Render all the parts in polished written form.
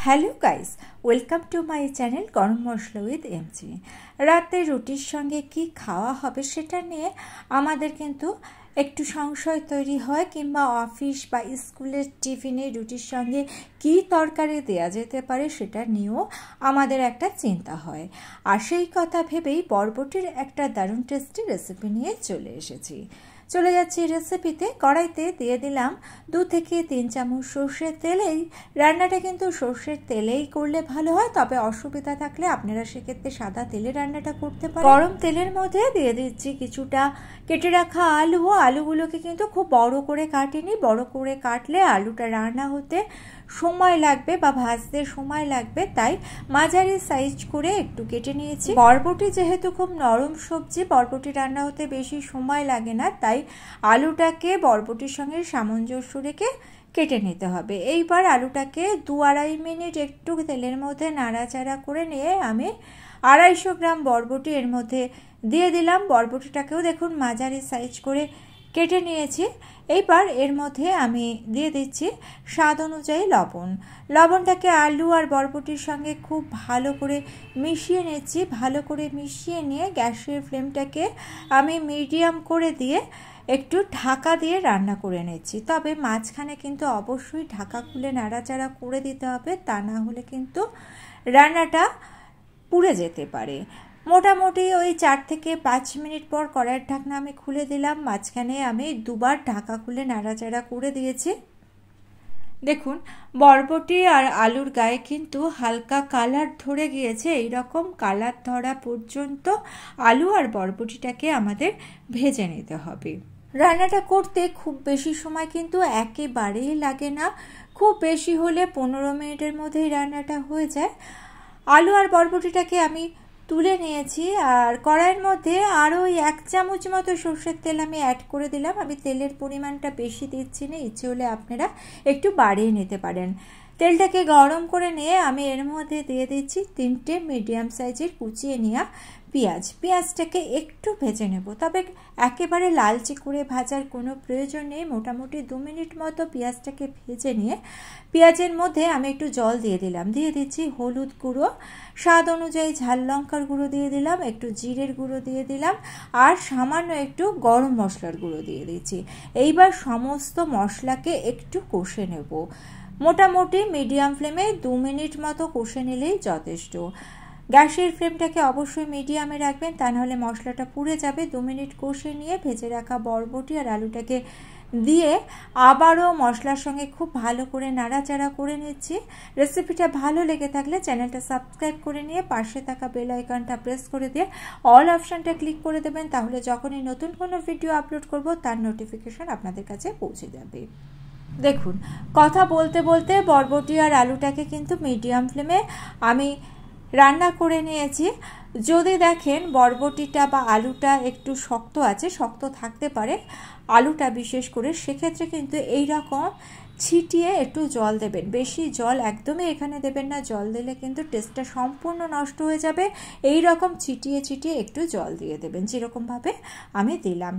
Hello guys, welcome to my channel গরম মশলা with MG. রাতে রুটির সঙ্গে কি খাওয়া হবে সেটা নিয়ে আমাদের কিন্তু একটু সংশয় তৈরি হয়, কিংবা অফিস বা স্কুলের টিফিনে রুটির সঙ্গে কি তরকারি দেয়া যেতে পারে সেটা নিয়েও আমাদের একটা চিন্তা হয়। আর সেই কথা ভেবেই বরবটির একটা দারুণ টেস্টি রেসিপি নিয়ে চলে যাচ্ছি রেসিপিতে। কড়াইতে দিয়ে দিলাম 2 থেকে 3 চামচ সর্ষের তেল। এই রান্নাটা কিন্তু সর্ষের তেলেই করলে ভালো হয়, তবে অসুবিধা থাকলে আপনারা সেক্ষেত্রে সাদা তেলে রান্নাটা করতে পারেন। গরম তেলের মধ্যে দিয়ে দিচ্ছি কিছুটা কেটে রাখা আলু। আলুগুলোকে কিন্তু খুব বড় করে কাটিনি, বড় করে কাটলে আলুটা রান্না হতে সময় লাগবে বা ভাজতে সময় লাগবে, তাই মাঝারি সাইজ করে একটু কেটে নিয়েছি। বরবটি যেহেতু খুব নরম সবজি, বরবটি রান্না হতে বেশি সময় লাগে না, তাই আলুটাকে বরবটির সঙ্গে সামঞ্জস্য রেখে কেটে নিতে হবে। এইবার আলুটাকে 2-2.5 মিনিট একটু তেলের মধ্যে নাড়াচাড়া করে নিয়ে আমি 250 গ্রাম বরবটি এর মধ্যে দিয়ে দিলাম। বরবটিটাকেও দেখুন মাঝারি সাইজ করে কেটে নিয়েছি। এইবার এর মধ্যে আমি দিয়ে দিচ্ছি স্বাদ অনুযায়ী লবণ। লবণটাকে আলু আর বরবটির সঙ্গে খুব ভালো করে মিশিয়ে নিচ্ছি। ভালো করে মিশিয়ে নিয়ে গ্যাসের ফ্লেমটাকে আমি মিডিয়াম করে দিয়ে একটু ঢাকা দিয়ে রান্না করে নিচ্ছি। তবে মাঝখানে কিন্তু অবশ্যই ঢাকা খুলে নাড়াচাড়া করে দিতে হবে, তা না হলে কিন্তু রান্নাটা পুড়ে যেতে পারে। মোটামুটি ওই 4 থেকে 5 মিনিট পর কড়াইয়ের ঢাকনা আমি খুলে দিলাম। মাঝখানে আমি 2বার ঢাকা খুলে নাড়াচাড়া করে দিয়েছি। দেখুন বরবটি আর আলুর গায়ে কিন্তু হালকা কালার ধরে গিয়েছে। এই রকম কালার ধরা পর্যন্ত আলু আর বরবটিটাকে আমাদের ভেজে নিতে হবে। রান্নাটা করতে খুব বেশি সময় কিন্তু একেবারেই লাগে না, খুব বেশি হলে 15 মিনিটের মধ্যেই রান্নাটা হয়ে যায়। আলু আর বরবটিটাকে আমি তুলে নিয়েছি, আর কড়াইয়ের মধ্যে আরও 1 চামচ মতো সর্ষের তেল আমি অ্যাড করে দিলাম। আমি তেলের পরিমাণটা বেশি দিচ্ছি না, ইচ্ছে হলে আপনারা একটু বাড়িয়ে নিতে পারেন। তেলটাকে গরম করে নিয়ে আমি এর মধ্যে দিয়ে দিচ্ছি 3টে মিডিয়াম সাইজের কুচিয়ে নেওয়া পেঁয়াজ। পেঁয়াজটাকে একটু ভেজে নেব, তবে একেবারে লালচে করে ভাজার কোনো প্রয়োজন নেই। মোটামুটি 2 মিনিট মতো পেঁয়াজটাকে ভেজে নিয়ে পেঁয়াজের মধ্যে আমি একটু জল দিয়ে দিলাম। দিয়ে দিচ্ছি হলুদ গুঁড়ো, স্বাদ অনুযায়ী ঝাল লঙ্কার গুঁড়ো দিয়ে দিলাম, একটু জিরের গুঁড়ো দিয়ে দিলাম, আর সামান্য একটু গরম মশলার গুঁড়ো দিয়ে দিচ্ছি। এইবার সমস্ত মশলাকে একটু কষে নেব। মোটামুটি মিডিয়াম ফ্লেমে 2 মিনিট মতো কষে নিলেই যথেষ্ট। গ্যাসের ফ্লেমটাকে অবশ্যই মিডিয়ামে রাখবেন, তা নাহলে মশলাটা পুড়ে যাবে। 2 মিনিট কষে নিয়ে ভেজে রাখা বরবটি আর আলুটাকে দিয়ে আবারও মশলার সঙ্গে খুব ভালো করে নাড়াচাড়া করে নিচ্ছি। রেসিপিটা ভালো লেগে থাকলে চ্যানেলটা সাবস্ক্রাইব করে নিয়ে পাশে থাকা বেল আইকনটা প্রেস করে দিয়ে অল অপশানটা ক্লিক করে দেবেন, তাহলে যখনই নতুন কোনো ভিডিও আপলোড করব তার নোটিফিকেশন আপনাদের কাছে পৌঁছে যাবে। দেখুন কথা বলতে বলতে বরবটি আর আলুটাকে কিন্তু মিডিয়াম ফ্লেমে আমি রান্না করে নিয়েছি। যদি দেখেন বরবটিটা বা আলুটা একটু শক্ত আছে, শক্ত থাকতে পারে আলুটা বিশেষ করে, সেক্ষেত্রে কিন্তু এই রকম ছিটিয়ে একটু জল দেবেন। বেশি জল একদমই এখানে দেবেন না, জল দিলে কিন্তু টেস্টটা সম্পূর্ণ নষ্ট হয়ে যাবে। এই রকম ছিটিয়ে ছিটিয়ে একটু জল দিয়ে দেবেন, যেরকমভাবে আমি দিলাম।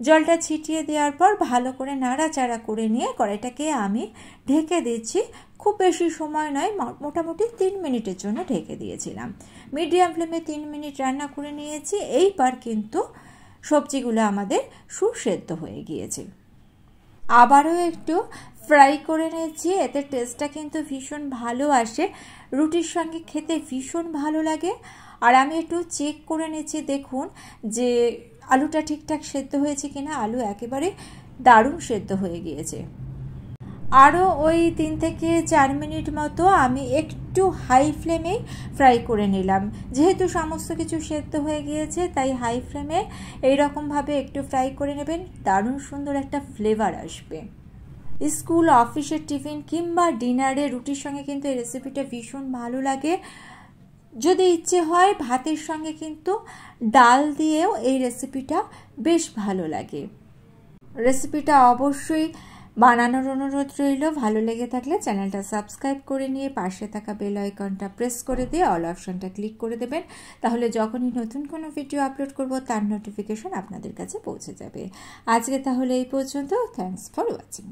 জলটা ছিটিয়ে দেওয়ার পর ভালো করে নাড়াচাড়া করে নিয়ে কড়াইটাকে আমি ঢেকে দিচ্ছি। খুব বেশি সময় নয়, মোটামুটি 3 মিনিটের জন্য ঢেকে দিয়েছিলাম। মিডিয়াম ফ্লেমে 3 মিনিট রান্না করে নিয়েছি। এইবার কিন্তু সবজিগুলো আমাদের সুসেদ্ধ হয়ে গিয়েছে। আবারও একটু ফ্রাই করে নিয়েছি, এতে টেস্টটা কিন্তু ভীষণ ভালো আসে, রুটির সঙ্গে খেতে ভীষণ ভালো লাগে। আর আমি একটু চেক করে নিচ্ছি, দেখুন যে আলুটা ঠিকঠাক সেদ্ধ হয়েছে কিনা। আলু একেবারে দারুণ সেদ্ধ হয়ে গিয়েছে। আরও ওই 3 থেকে 4 মিনিট মতো আমি একটু হাই ফ্লেমেই ফ্রাই করে নিলাম। যেহেতু সমস্ত কিছু সেদ্ধ হয়ে গিয়েছে, তাই হাই ফ্লেমে এইরকমভাবে একটু ফ্রাই করে নেবেন, দারুণ সুন্দর একটা ফ্লেভার আসবে। স্কুল, অফিসের টিফিন কিংবা ডিনারে রুটির সঙ্গে কিন্তু এই রেসিপিটা ভীষণ ভালো লাগে। যদি ইচ্ছে হয় ভাতের সঙ্গে কিন্তু ডাল দিয়েও এই রেসিপিটা বেশ ভালো লাগে। রেসিপিটা অবশ্যই বানানোর অনুরোধ রইল। ভালো লেগে থাকলে চ্যানেলটা সাবস্ক্রাইব করে নিয়ে পাশে থাকা বেল আইকনটা প্রেস করে দিয়ে অল অপশানটা ক্লিক করে দেবেন, তাহলে যখনই নতুন কোনো ভিডিও আপলোড করব তার নোটিফিকেশন আপনাদের কাছে পৌঁছে যাবে। আজকে তাহলে এই পর্যন্ত। Thanks for watching.